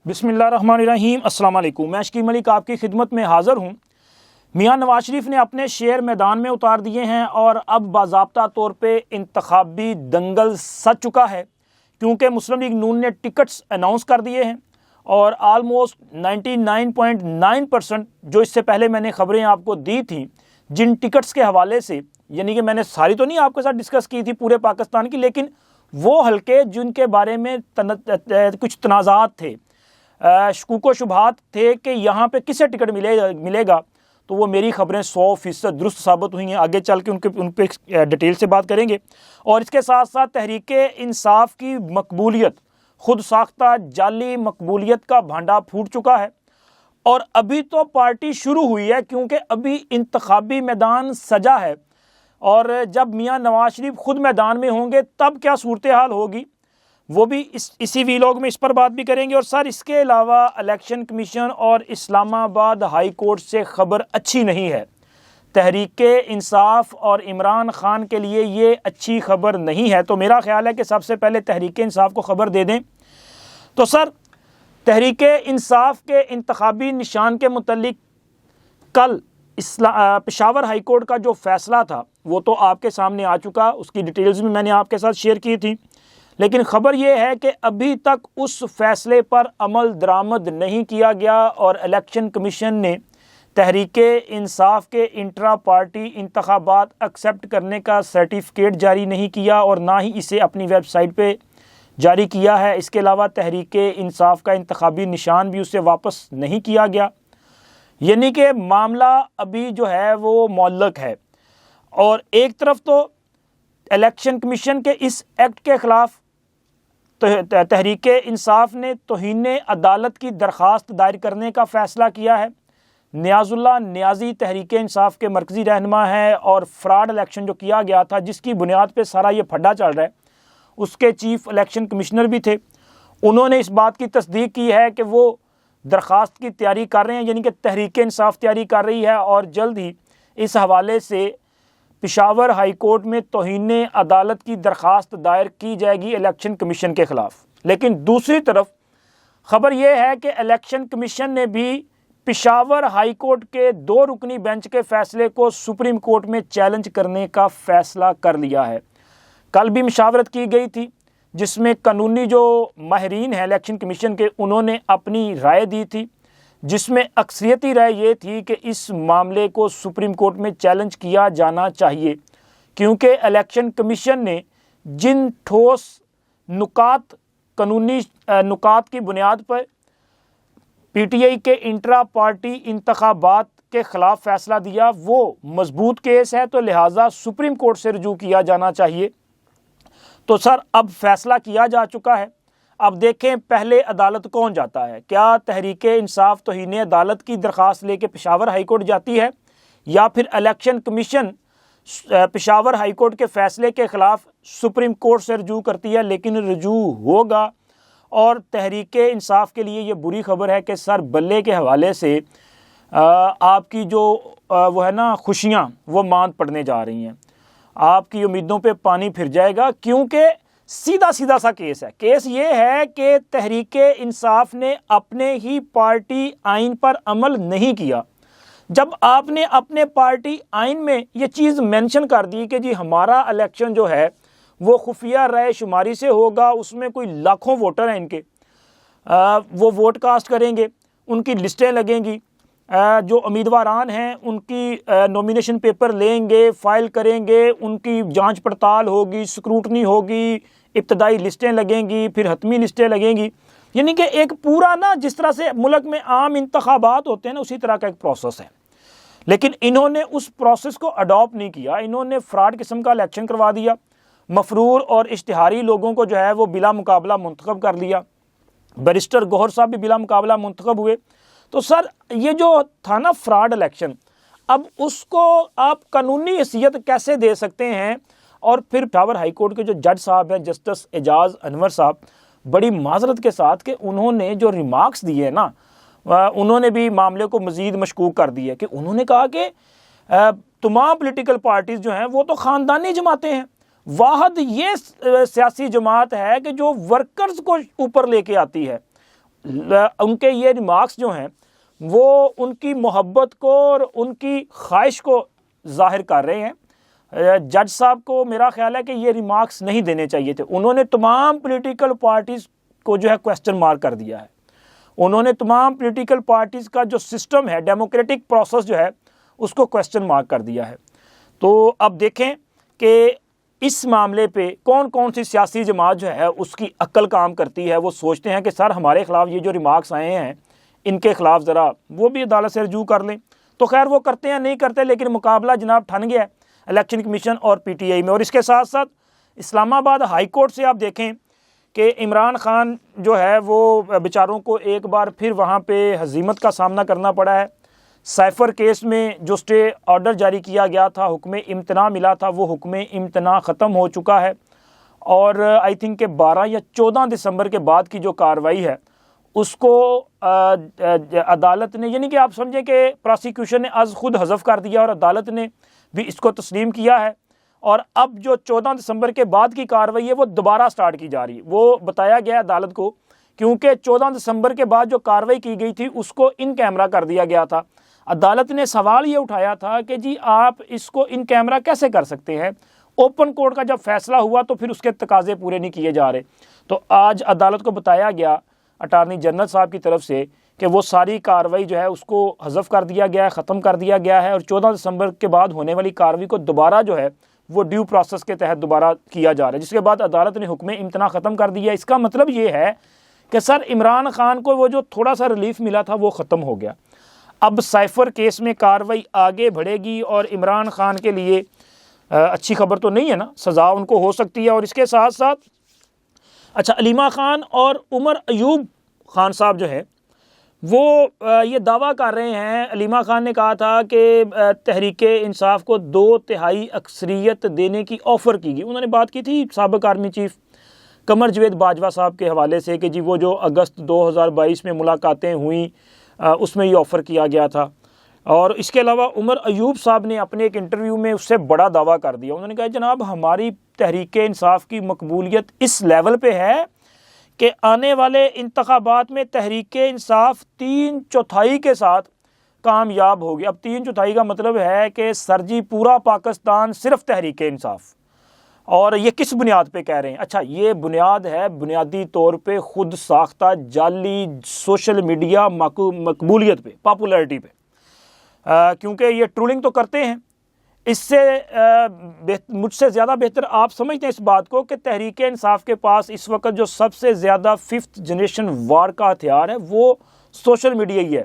بسم اللہ الرحمن الرحیم۔ السلام علیکم۔ میں شکیب ملک آپ کی خدمت میں حاضر ہوں۔ میاں نواز شریف نے اپنے شیر میدان میں اتار دیے ہیں اور اب باضابطہ طور پہ انتخابی دنگل سج چکا ہے، کیونکہ مسلم لیگ نون نے ٹکٹس اناؤنس کر دیے ہیں اور آلموسٹ 99.9% جو اس سے پہلے میں نے خبریں آپ کو دی تھیں جن ٹکٹس کے حوالے سے، یعنی کہ میں نے ساری تو نہیں آپ کے ساتھ ڈسکس کی تھی پورے پاکستان کی، لیکن وہ حلقے جن کے بارے میں کچھ تنازعات تھے، شکوک و شبہات تھے کہ یہاں پہ کسے ٹکٹ ملے گا، تو وہ میری خبریں 100% درست ثابت ہوئی ہیں۔ آگے چل کے ان پہ ڈیٹیل سے بات کریں گے، اور اس کے ساتھ ساتھ تحریک انصاف کی مقبولیت، خود ساختہ جعلی مقبولیت کا بھانڈا پھوٹ چکا ہے، اور ابھی تو پارٹی شروع ہوئی ہے کیونکہ ابھی انتخابی میدان سجا ہے، اور جب میاں نواز شریف خود میدان میں ہوں گے تب کیا صورتحال ہوگی وہ بھی اسی ویلاگ میں اس پر بات بھی کریں گے۔ اور سر اس کے علاوہ الیکشن کمیشن اور اسلام آباد ہائی کورٹ سے خبر اچھی نہیں ہے۔ تحریک انصاف اور عمران خان کے لیے یہ اچھی خبر نہیں ہے، تو میرا خیال ہے کہ سب سے پہلے تحریک انصاف کو خبر دے دیں۔ تو سر تحریک انصاف کے انتخابی نشان کے متعلق کل پشاور ہائی کورٹ کا جو فیصلہ تھا وہ تو آپ کے سامنے آ چکا، اس کی ڈیٹیلز بھی میں نے آپ کے ساتھ شیئر کی تھی، لیکن خبر یہ ہے کہ ابھی تک اس فیصلے پر عمل درآمد نہیں کیا گیا، اور الیکشن کمیشن نے تحریک انصاف کے انٹرا پارٹی انتخابات ایکسیپٹ کرنے کا سرٹیفکیٹ جاری نہیں کیا، اور نہ ہی اسے اپنی ویب سائٹ پہ جاری کیا ہے۔ اس کے علاوہ تحریک انصاف کا انتخابی نشان بھی اسے واپس نہیں کیا گیا، یعنی کہ معاملہ ابھی جو ہے وہ معلق ہے۔ اور ایک طرف تو الیکشن کمیشن کے اس ایکٹ کے خلاف تحریک انصاف نے توہین عدالت کی درخواست دائر کرنے کا فیصلہ کیا ہے۔ نیاز اللہ نیازی تحریک انصاف کے مرکزی رہنما ہے، اور فراڈ الیکشن جو کیا گیا تھا جس کی بنیاد پہ سارا یہ پھڈا چل رہا ہے، اس کے چیف الیکشن کمشنر بھی تھے، انہوں نے اس بات کی تصدیق کی ہے کہ وہ درخواست کی تیاری کر رہے ہیں، یعنی کہ تحریک انصاف تیاری کر رہی ہے، اور جلد ہی اس حوالے سے پشاور ہائی کورٹ میں توہین عدالت کی درخواست دائر کی جائے گی الیکشن کمیشن کے خلاف۔ لیکن دوسری طرف خبر یہ ہے کہ الیکشن کمیشن نے بھی پشاور ہائی کورٹ کے 2 رکنی بینچ کے فیصلے کو سپریم کورٹ میں چیلنج کرنے کا فیصلہ کر لیا ہے۔ کل بھی مشاورت کی گئی تھی جس میں قانونی جو ماہرین ہیں الیکشن کمیشن کے، انہوں نے اپنی رائے دی تھی، جس میں اکثریتی رائے یہ تھی کہ اس معاملے کو سپریم کورٹ میں چیلنج کیا جانا چاہیے، کیونکہ الیکشن کمیشن نے جن ٹھوس قانونی نکات کی بنیاد پر پی ٹی آئی کے انٹرا پارٹی انتخابات کے خلاف فیصلہ دیا وہ مضبوط کیس ہے، تو لہٰذا سپریم کورٹ سے رجوع کیا جانا چاہیے۔ تو سر اب فیصلہ کیا جا چکا ہے، اب دیکھیں پہلے عدالت کون جاتا ہے، کیا تحریک انصاف توہین عدالت کی درخواست لے کے پشاور ہائی کورٹ جاتی ہے، یا پھر election commission Peshawar high court کے فیصلے کے خلاف سپریم کورٹ سے رجوع کرتی ہے۔ لیکن رجوع ہوگا، اور تحریک انصاف کے لیے یہ بری خبر ہے کہ سر بلے کے حوالے سے آپ کی جو وہ ہے نا خوشیاں وہ ماند پڑنے جا رہی ہیں، آپ کی امیدوں پہ پانی پھر جائے گا، کیونکہ سیدھا سا کیس ہے۔ کیس یہ ہے کہ تحریک انصاف نے اپنے ہی پارٹی آئین پر عمل نہیں کیا۔ جب آپ نے اپنے پارٹی آئین میں یہ چیز مینشن کر دی کہ جی ہمارا الیکشن جو ہے وہ خفیہ رائے شماری سے ہوگا، اس میں کوئی لاکھوں ووٹر ہیں ان کے، وہ ووٹ کاسٹ کریں گے، ان کی لسٹیں لگیں گی، جو امیدواران ہیں ان کی نومینیشن پیپر لیں گے، فائل کریں گے، ان کی جانچ پڑتال ہوگی، سکروٹنی ہوگی، ابتدائی لسٹیں لگیں گی، پھر حتمی لسٹیں لگیں گی، یعنی کہ ایک پورا نا جس طرح سے ملک میں عام انتخابات ہوتے ہیں نا اسی طرح کا ایک پروسیس ہے۔ لیکن انہوں نے اس پروسیس کو اڈاپٹ نہیں کیا، انہوں نے فراڈ قسم کا الیکشن کروا دیا، مفرور اور اشتہاری لوگوں کو جو ہے وہ بلا مقابلہ منتخب کر لیا، بیرسٹر گوہر صاحب بھی بلا مقابلہ منتخب ہوئے۔ تو سر یہ جو تھا نا فراڈ الیکشن، اب اس کو آپ قانونی حیثیت کیسے دے سکتے ہیں؟ اور پھر پشاور ہائی کورٹ کے جو جج صاحب ہیں جسٹس اعجاز انور صاحب، بڑی معذرت کے ساتھ کہ انہوں نے جو ریمارکس دیے نا، انہوں نے بھی معاملے کو مزید مشکوک کر دیا کہ انہوں نے کہا کہ تمام پولیٹیکل پارٹیز جو ہیں وہ تو خاندانی جماعتیں ہیں، واحد یہ سیاسی جماعت ہے کہ جو ورکرز کو اوپر لے کے آتی ہے، ان کے یہ ریمارکس جو ہیں وہ ان کی محبت کو اور ان کی خواہش کو ظاہر کر رہے ہیں۔ جج صاحب کو میرا خیال ہے کہ یہ ریمارکس نہیں دینے چاہیے تھے، انہوں نے تمام پولیٹیکل پارٹیز کو جو ہے کویسچن مارک کر دیا ہے، انہوں نے تمام پولیٹیکل پارٹیز کا جو سسٹم ہے، ڈیموکریٹک پروسیس جو ہے اس کو کویسچن مارک کر دیا ہے۔ تو اب دیکھیں کہ اس معاملے پہ کون کون سی سیاسی جماعت جو ہے اس کی عقل کام کرتی ہے، وہ سوچتے ہیں کہ سر ہمارے خلاف یہ جو ریمارکس آئے ہیں ان کے خلاف ذرا وہ بھی عدالت سے رجوع کر لیں۔ تو خیر وہ کرتے ہیں نہیں کرتے، لیکن مقابلہ جناب ٹھن گیا ہے الیکشن کمیشن اور پی ٹی آئی میں۔ اور اس کے ساتھ ساتھ اسلام آباد ہائی کورٹ سے آپ دیکھیں کہ عمران خان جو ہے وہ بیچاروں کو ایک بار پھر وہاں پہ ہزیمت کا سامنا کرنا پڑا ہے۔ سائفر کیس میں جو اسٹے آرڈر جاری کیا گیا تھا، حکم امتناع ملا تھا، وہ حکم امتناع ختم ہو چکا ہے، اور آئی تھنک کہ 12 یا 14 دسمبر کے بعد کی جو کارروائی ہے اس کو عدالت نے، یعنی کہ آپ سمجھیں کہ پراسیکیوشن نے از خود حذف کر دیا اور عدالت نے بھی اس کو تسلیم کیا ہے، اور اب جو 14 دسمبر کے بعد کی کارروائی ہے وہ دوبارہ سٹارٹ کی جا رہی ہے۔ وہ بتایا گیا عدالت کو کیونکہ 14 دسمبر کے بعد جو کارروائی کی گئی تھی اس کو ان کیمرہ کر دیا گیا تھا۔ عدالت نے سوال یہ اٹھایا تھا کہ جی آپ اس کو ان کیمرہ کیسے کر سکتے ہیں؟ اوپن کورٹ کا جب فیصلہ ہوا تو پھر اس کے تقاضے پورے نہیں کیے جا رہے۔ تو آج عدالت کو بتایا گیا اٹارنی جنرل صاحب کی طرف سے کہ وہ ساری کارروائی جو ہے اس کو حذف کر دیا گیا ہے، ختم کر دیا گیا ہے، اور 14 دسمبر کے بعد ہونے والی کارروائی کو دوبارہ جو ہے وہ ڈیو پروسیس کے تحت دوبارہ کیا جا رہا ہے، جس کے بعد عدالت نے حکم امتناع ختم کر دیا۔ اس کا مطلب یہ ہے کہ سر عمران خان کو وہ جو تھوڑا سا ریلیف ملا تھا وہ ختم ہو گیا۔ اب سائفر کیس میں کارروائی آگے بڑھے گی اور عمران خان کے لیے اچھی خبر تو نہیں ہے نا، سزا ان کو ہو سکتی ہے۔ اور اس کے ساتھ ساتھ اچھا علیمہ خان اور عمر ایوب خان صاحب جو ہے وہ یہ دعویٰ کر رہے ہیں، علیمہ خان نے کہا تھا کہ تحریک انصاف کو 2/3 اکثریت دینے کی آفر کی گئی۔ انہوں نے بات کی تھی سابق آرمی چیف قمر جاوید باجوہ صاحب کے حوالے سے کہ جی وہ جو اگست 2022 میں ملاقاتیں ہوئیں اس میں یہ آفر کیا گیا تھا۔ اور اس کے علاوہ عمر ایوب صاحب نے اپنے ایک انٹرویو میں اس سے بڑا دعویٰ کر دیا، انہوں نے کہا جناب ہماری تحریک انصاف کی مقبولیت اس لیول پہ ہے کہ آنے والے انتخابات میں تحریک انصاف 3/4 کے ساتھ کامیاب ہوگی۔ اب 3/4 کا مطلب ہے کہ سر جی پورا پاکستان صرف تحریک انصاف، اور یہ کس بنیاد پہ کہہ رہے ہیں؟ اچھا یہ بنیاد ہے بنیادی طور پہ خود ساختہ جعلی سوشل میڈیا مقبولیت پہ، پاپولیرٹی پہ، کیونکہ یہ ٹرولنگ تو کرتے ہیں۔ اس سے مجھ سے زیادہ بہتر آپ سمجھتے ہیں اس بات کو کہ تحریک انصاف کے پاس اس وقت جو سب سے زیادہ 5th جنریشن وار کا ہتھیار ہے وہ سوشل میڈیا ہی ہے،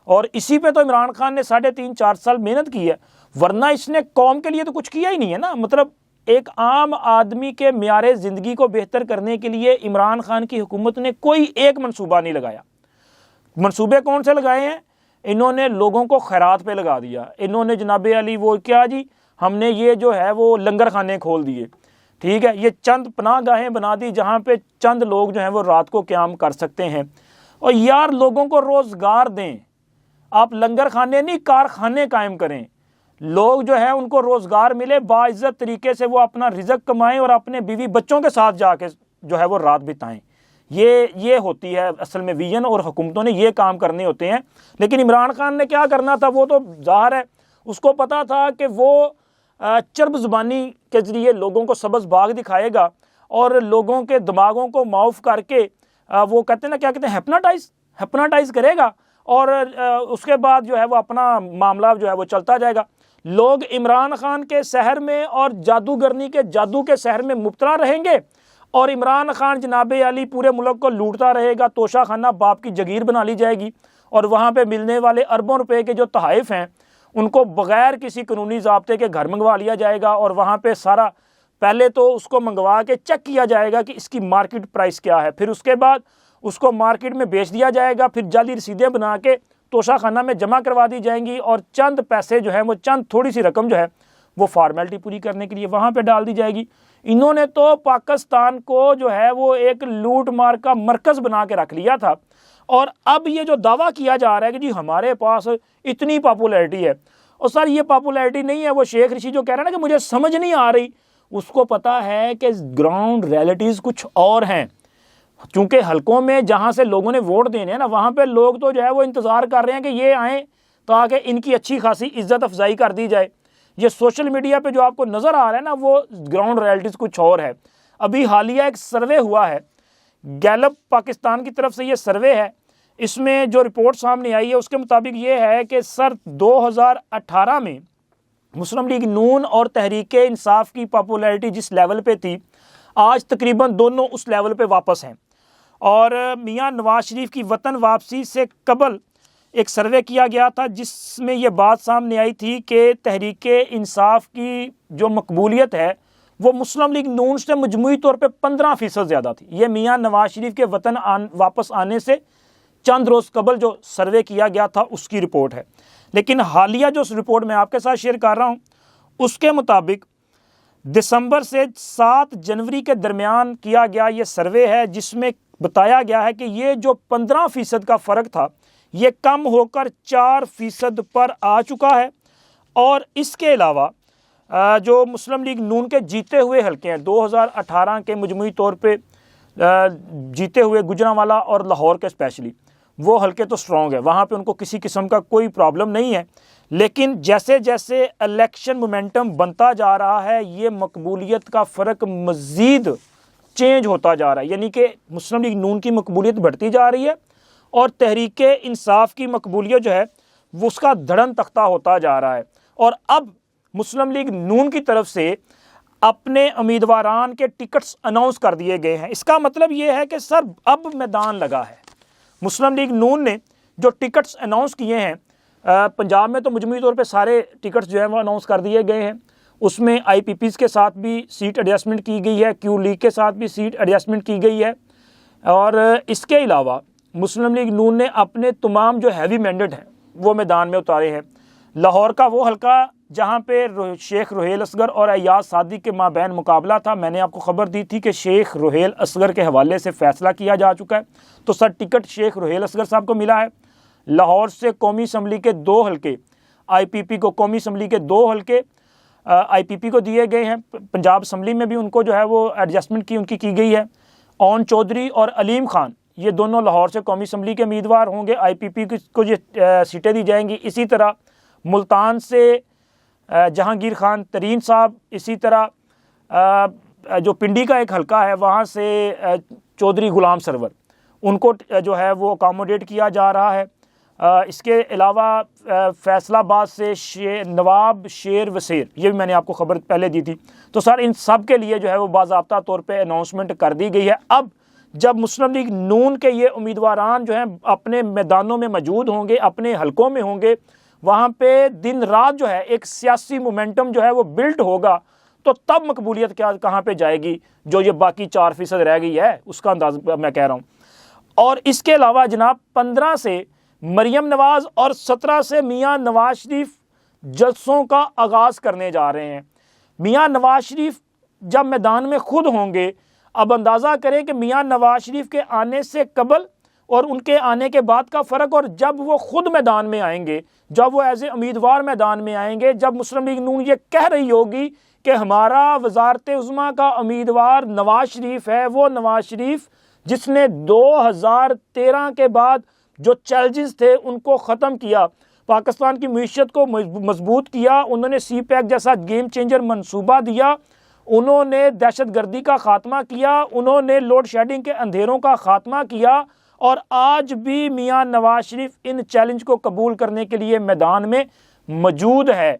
اور اسی پہ تو عمران خان نے 3.5-4 سال محنت کی ہے، ورنہ اس نے قوم کے لیے تو کچھ کیا ہی نہیں ہے نا۔ مطلب ایک عام آدمی کے معیار زندگی کو بہتر کرنے کے لیے عمران خان کی حکومت نے کوئی ایک منصوبہ نہیں لگایا۔ منصوبے کون سے لگائے ہیں؟ انہوں نے لوگوں کو خیرات پہ لگا دیا، انہوں نے جناب علی وہ کیا جی ہم نے یہ جو ہے وہ لنگر خانے کھول دیے، ٹھیک ہے، یہ چند پناہ گاہیں بنا دی جہاں پہ چند لوگ جو ہیں وہ رات کو قیام کر سکتے ہیں۔ اور یار لوگوں کو روزگار دیں، آپ لنگر خانے نہیں کارخانے قائم کریں، لوگ جو ہے ان کو روزگار ملے، باعزت طریقے سے وہ اپنا رزق کمائیں اور اپنے بیوی بچوں کے ساتھ جا کے جو ہے وہ رات بتائیں۔ یہ ہوتی ہے اصل میں ویژن، اور حکومتوں نے یہ کام کرنے ہوتے ہیں۔ لیکن عمران خان نے کیا کرنا تھا وہ تو ظاہر ہے، اس کو پتا تھا کہ وہ چرب زبانی کے ذریعے لوگوں کو سبز باغ دکھائے گا اور لوگوں کے دماغوں کو معاف کر کے وہ کہتے ہیں نا، کیا کہتے ہیں، ہیپناٹائز کرے گا، اور اس کے بعد جو ہے وہ اپنا معاملہ جو ہے وہ چلتا جائے گا۔ لوگ عمران خان کے سحر میں اور جادوگرنی کے جادو کے سحر میں مبتلا رہیں گے، اور عمران خان جناب علی پورے ملک کو لوٹتا رہے گا، توشہ خانہ باپ کی جگیر بنا لی جائے گی، اور وہاں پہ ملنے والے اربوں روپے کے جو تحائف ہیں ان کو بغیر کسی قانونی ضابطے کے گھر منگوا لیا جائے گا، اور وہاں پہ سارا پہلے تو اس کو منگوا کے چیک کیا جائے گا کہ اس کی مارکیٹ پرائس کیا ہے، پھر اس کے بعد اس کو مارکیٹ میں بیچ دیا جائے گا، پھر جعلی رسیدیں بنا کے توشہ خانہ میں جمع کروا دی جائیں گی، اور چند پیسے جو ہیں وہ چند تھوڑی سی رقم جو ہے وہ فارمیلٹی پوری کرنے کے لیے وہاں پہ ڈال دی جائے گی۔ انہوں نے تو پاکستان کو جو ہے وہ ایک لوٹ مار کا مرکز بنا کے رکھ لیا تھا، اور اب یہ جو دعویٰ کیا جا رہا ہے کہ جی ہمارے پاس اتنی پاپولیرٹی ہے، اور سر یہ پاپولیرٹی نہیں ہے، وہ شیخ رشید جو کہہ رہا ہے نا کہ مجھے سمجھ نہیں آ رہی، اس کو پتا ہے کہ گراؤنڈ ریئلٹیز کچھ اور ہیں۔ چونکہ حلقوں میں جہاں سے لوگوں نے ووٹ دینے ہیں نا، وہاں پہ لوگ تو جو ہے وہ انتظار کر رہے ہیں کہ یہ آئیں تاکہ ان کی اچھی خاصی عزت افزائی کر دی جائے۔ یہ سوشل میڈیا پہ جو آپ کو نظر آ رہا ہے نا، وہ گراؤنڈ ریئلٹیز کچھ اور ہے۔ ابھی حالیہ ایک سروے ہوا ہے، گیلپ پاکستان کی طرف سے یہ سروے ہے، اس میں جو رپورٹ سامنے آئی ہے اس کے مطابق یہ ہے کہ سر 2018 میں مسلم لیگ نون اور تحریک انصاف کی پاپولیرٹی جس لیول پہ تھی، آج تقریباً دونوں اس لیول پہ واپس ہیں۔ اور میاں نواز شریف کی وطن واپسی سے قبل ایک سروے کیا گیا تھا جس میں یہ بات سامنے آئی تھی کہ تحریک انصاف کی جو مقبولیت ہے وہ مسلم لیگ نون سے مجموعی طور پہ 15% زیادہ تھی۔ یہ میاں نواز شریف کے وطن واپس آنے سے چند روز قبل جو سروے کیا گیا تھا اس کی رپورٹ ہے۔ لیکن حالیہ جو رپورٹ میں آپ کے ساتھ شیئر کر رہا ہوں اس کے مطابق دسمبر سے 7 جنوری کے درمیان کیا گیا یہ سروے ہے، جس میں بتایا گیا ہے کہ یہ جو 15% کا فرق تھا یہ کم ہو کر 4% پر آ چکا ہے۔ اور اس کے علاوہ جو مسلم لیگ نون کے جیتے ہوئے حلقے ہیں 2018 کے مجموعی طور پہ جیتے ہوئے گوجرانوالا اور لاہور کے اسپیشلی، وہ حلقے تو سٹرونگ ہے، وہاں پہ ان کو کسی قسم کا کوئی پرابلم نہیں ہے۔ لیکن جیسے جیسے الیکشن مومنٹم بنتا جا رہا ہے یہ مقبولیت کا فرق مزید چینج ہوتا جا رہا ہے، یعنی کہ مسلم لیگ نون کی مقبولیت بڑھتی جا رہی ہے اور تحریک انصاف کی مقبولیت جو ہے وہ اس کا دھڑن تختہ ہوتا جا رہا ہے۔ اور اب مسلم لیگ نون کی طرف سے اپنے امیدواران کے ٹکٹس اناؤنس کر دیے گئے ہیں۔ اس کا مطلب یہ ہے کہ سر اب میدان لگا ہے۔ مسلم لیگ نون نے جو ٹکٹس اناؤنس کیے ہیں، پنجاب میں تو مجموعی طور پہ سارے ٹکٹس جو ہیں وہ اناؤنس کر دیے گئے ہیں، اس میں آئی پی پیز کے ساتھ بھی سیٹ ایڈجسٹمنٹ کی گئی ہے، کیو لیگ کے ساتھ بھی سیٹ ایڈجسٹمنٹ کی گئی ہے۔ اور اس کے علاوہ مسلم لیگ نون نے اپنے تمام جو ہیوی مینڈیٹ ہیں وہ میدان میں اتارے ہیں۔ لاہور کا وہ حلقہ جہاں پہ شیخ روہیل اصغر اور ایاز صادق کے مابین مقابلہ تھا، میں نے آپ کو خبر دی تھی کہ شیخ روہیل اصغر کے حوالے سے فیصلہ کیا جا چکا ہے، تو سر ٹکٹ شیخ روہیل اصغر صاحب کو ملا ہے۔ لاہور سے قومی اسمبلی کے 2 حلقے، آئی پی پی کو قومی اسمبلی کے 2 حلقے آئی پی پی کو دیے گئے ہیں، پنجاب اسمبلی میں بھی ان کو جو ہے وہ ایڈجسٹمنٹ ان کی گئی ہے۔ اون چودھری اور علیم خان یہ دونوں لاہور سے قومی اسمبلی کے امیدوار ہوں گے، آئی پی پی کو یہ سیٹیں دی جائیں گی۔ اسی طرح ملتان سے جہانگیر خان ترین صاحب، اسی طرح جو پنڈی کا ایک حلقہ ہے وہاں سے چودھری غلام سرور، ان کو جو ہے وہ اکاموڈیٹ کیا جا رہا ہے۔ اس کے علاوہ فیصل آباد سے نواب شیر وسیر، یہ بھی میں نے آپ کو خبر پہلے دی تھی۔ تو سر ان سب کے لیے جو ہے وہ باضابطہ طور پہ اناؤنسمنٹ کر دی گئی ہے۔ اب جب مسلم لیگ نون کے یہ امیدواران جو ہیں اپنے میدانوں میں موجود ہوں گے، اپنے حلقوں میں ہوں گے، وہاں پہ دن رات جو ہے ایک سیاسی مومنٹم جو ہے وہ بلٹ ہوگا، تو تب مقبولیت کہاں پہ جائے گی جو یہ باقی 4% رہ گئی ہے اس کا اندازہ میں کہہ رہا ہوں۔ اور اس کے علاوہ جناب 15 سے مریم نواز اور 17 سے میاں نواز شریف جلسوں کا آغاز کرنے جا رہے ہیں۔ میاں نواز شریف جب میدان میں خود ہوں گے، اب اندازہ کریں کہ میاں نواز شریف کے آنے سے قبل اور ان کے آنے کے بعد کا فرق، اور جب وہ خود میدان میں آئیں گے، جب وہ ایز اے امیدوار میدان میں آئیں گے، جب مسلم لیگ نون یہ کہہ رہی ہوگی کہ ہمارا وزارت عظمیٰ کا امیدوار نواز شریف ہے، وہ نواز شریف جس نے 2013 کے بعد جو چیلنجز تھے ان کو ختم کیا، پاکستان کی معیشت کو مضبوط کیا، انہوں نے سی پیک جیسا گیم چینجر منصوبہ دیا، انہوں نے دہشت گردی کا خاتمہ کیا، انہوں نے لوڈ شیڈنگ کے اندھیروں کا خاتمہ کیا، اور آج بھی میاں نواز شریف ان چیلنج کو قبول کرنے کے لیے میدان میں موجود ہے۔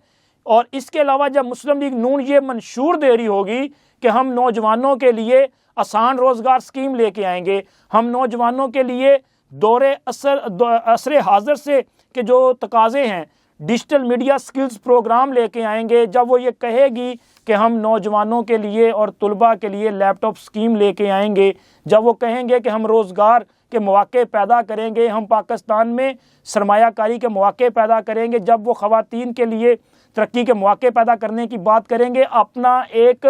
اور اس کے علاوہ جب مسلم لیگ نون یہ منشور دے رہی ہوگی کہ ہم نوجوانوں کے لیے آسان روزگار اسکیم لے کے آئیں گے، ہم نوجوانوں کے لیے دور عصر حاضر سے کہ جو تقاضے ہیں ڈیجیٹل میڈیا سکلز پروگرام لے کے آئیں گے، جب وہ یہ کہے گی کہ ہم نوجوانوں کے لیے اور طلباء کے لیے لیپ ٹاپ اسکیم لے کے آئیں گے، جب وہ کہیں گے کہ ہم روزگار کے مواقع پیدا کریں گے، ہم پاکستان میں سرمایہ کاری کے مواقع پیدا کریں گے، جب وہ خواتین کے لیے ترقی کے مواقع پیدا کرنے کی بات کریں گے، اپنا ایک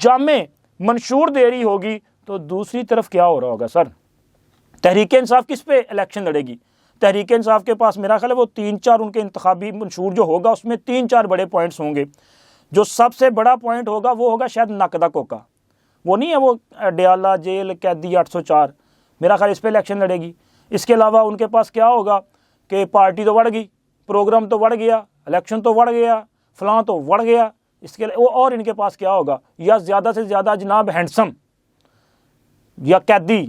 جامع منشور دے رہی ہوگی، تو دوسری طرف کیا ہو رہا ہوگا سر؟ تحریک انصاف کس پہ الیکشن لڑے گی؟ تحریک انصاف کے پاس میرا خیال ہے وہ 3-4 ان کے انتخابی منشور جو ہوگا اس میں 3-4 بڑے پوائنٹس ہوں گے۔ جو سب سے بڑا پوائنٹ ہوگا وہ ہوگا شاید نقدہ کوکا، وہ نہیں ہے وہ ڈیالہ جیل قیدی 804، میرا خیال اس پہ الیکشن لڑے گی۔ اس کے علاوہ ان کے پاس کیا ہوگا کہ پارٹی تو بڑھ گئی، پروگرام تو بڑھ گیا، الیکشن تو بڑھ گیا، فلاں تو بڑھ گیا، اس کے اور ان کے پاس کیا ہوگا، یا زیادہ سے زیادہ جناب ہینڈسم یا قیدی۔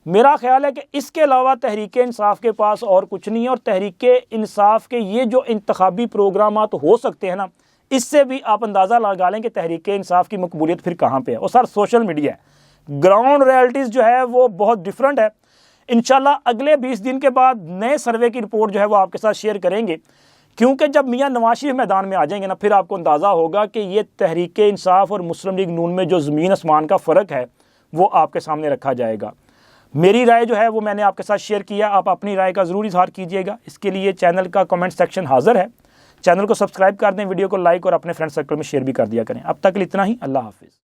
میرا خیال ہے کہ اس کے علاوہ تحریک انصاف کے پاس اور کچھ نہیں ہے، اور تحریک انصاف کے یہ جو انتخابی پروگرامات ہو سکتے ہیں نا، اس سے بھی آپ اندازہ لگا لیں کہ تحریک انصاف کی مقبولیت پھر کہاں پہ ہے۔ اور سر سوشل میڈیا ہے، گراؤنڈ ریالٹیز جو ہے وہ بہت ڈیفرنٹ ہے۔ انشاءاللہ اگلے 20 دن کے بعد نئے سروے کی رپورٹ جو ہے وہ آپ کے ساتھ شیئر کریں گے، کیونکہ جب میاں نواز شریف میدان میں آ جائیں گے نا، پھر آپ کو اندازہ ہوگا کہ یہ تحریک انصاف اور مسلم لیگ نون میں جو زمین آسمان کا فرق ہے وہ آپ کے سامنے رکھا جائے گا۔ میری رائے جو ہے وہ میں نے آپ کے ساتھ شیئر کیا، آپ اپنی رائے کا ضرور اظہار کیجئے گا۔ اس کے لیے چینل کا کمنٹ سیکشن حاضر ہے، چینل کو سبسکرائب کر دیں، ویڈیو کو لائک اور اپنے فرینڈ سرکل میں شیئر بھی کر دیا کریں۔ اب تک اتنا ہی، اللہ حافظ۔